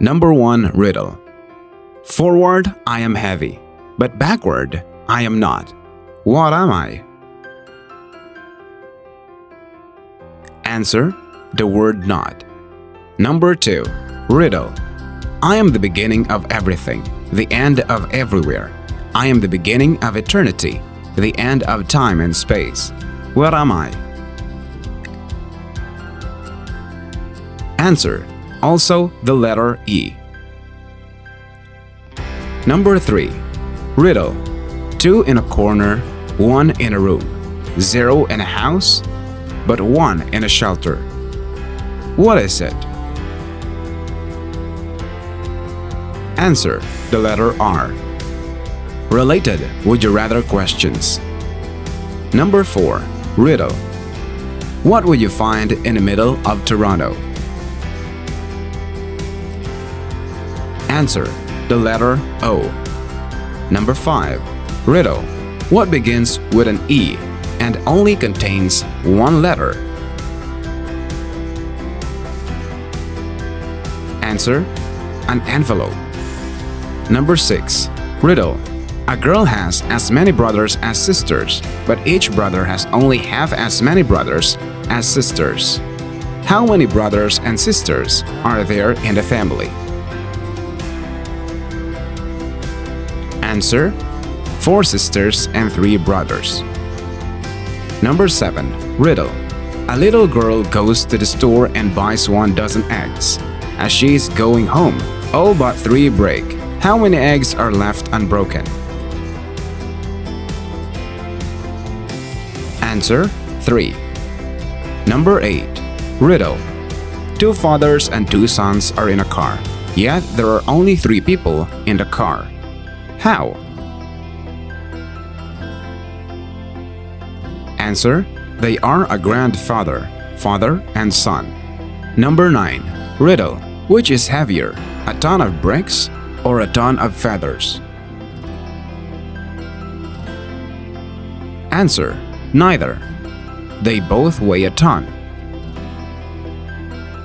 Number 1 riddle. Forward, I am heavy, but backward, I am not. What am I? Answer: the word not. Number 2 riddle. I am the beginning of everything, the end of everywhere. I am the beginning of eternity, the end of time and space. What am I? Answer: also the letter E. Number 3 riddle. 2 in a corner, 1 in a room, 0 in a house, but 1 in a shelter. What is it? Answer: the letter R. Related would you rather questions. Number 4 riddle. What would you find in the middle of Toronto? Answer: the letter O. Number 5 riddle. What begins with an E and only contains one letter? Answer: an envelope. Number 6 riddle. A girl has as many brothers as sisters, but each brother has only half as many brothers as sisters. How many brothers and sisters are there in the family? Answer: 4 sisters and 3 brothers. Number 7 riddle. A little girl goes to the store and buys 1 dozen eggs. As she is going home, all but 3 break. How many eggs are left unbroken? Answer: 3. Number 8 riddle. 2 fathers and 2 sons are in a car, yet there are only 3 people in the car. How? Answer: they are a grandfather, father, and son. Number 9 riddle. Which is heavier, a ton of bricks or a ton of feathers? Answer: neither. They both weigh a ton.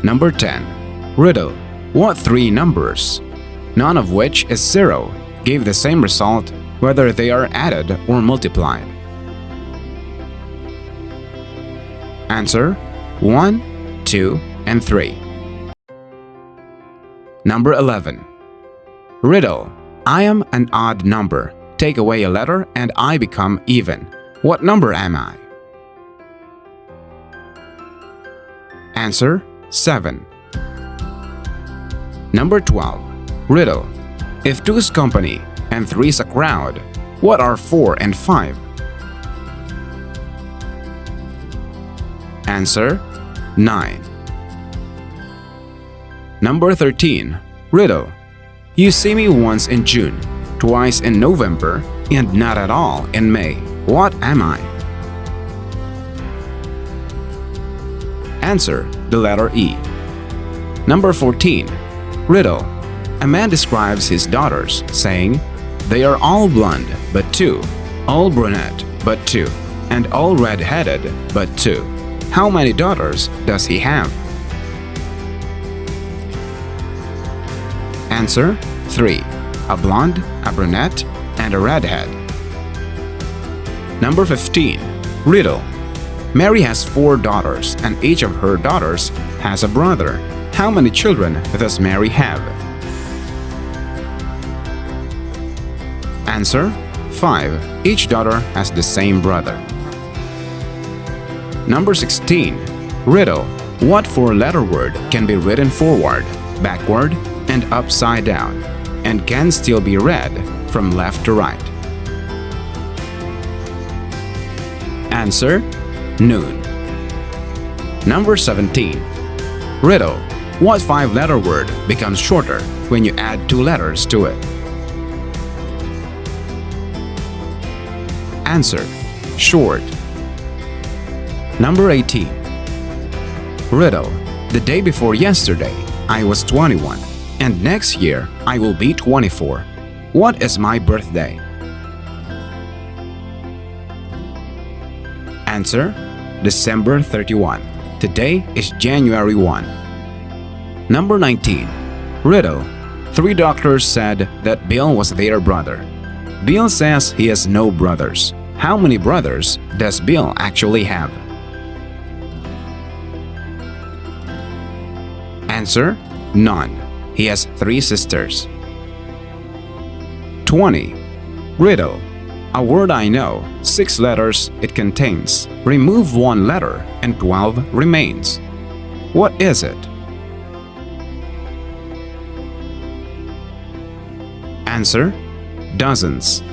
Number 10 riddle. What 3 numbers, none of which is 0, give the same result whether they are added or multiplied? Answer: 1, 2, and 3. Number 11 riddle. I am an odd number. Take away a letter and I become even. What number am I? Answer: 7. Number 12 riddle. If 2 is company and 3 is a crowd, what are 4 and 5? Answer: 9. Number 13 riddle. You see me once in June, twice in November, and not at all in May. What am I? Answer: the letter E. Number 14 riddle. A man describes his daughters, saying, they are all blonde but 2, all brunette but 2, and all red-headed but 2. How many daughters does he have? Answer: 3. A blonde, a brunette, and a redhead. Number 15 riddle. Mary has 4 daughters and each of her daughters has a brother. How many children does Mary have? Answer: 5. Each daughter has the same brother. Number 16 riddle. What 4-letter word can be written forward, backward, and upside down, and can still be read from left to right? Answer: noon. Number 17 riddle. What 5-letter word becomes shorter when you add 2 letters to it? Answer: short. Number 18 riddle. The day before yesterday, I was 21, and next year I will be 24. What is my birthday? Answer: December 31. Today is January 1. Number 19 Riddle. 3 doctors said that Bill was their brother. Bill says he has no brothers. How many brothers does Bill actually have? Answer: none. He has 3 sisters. 20. Riddle. A word I know, 6 letters it contains. Remove 1 letter and 12 remains. What is it? Answer: dozens.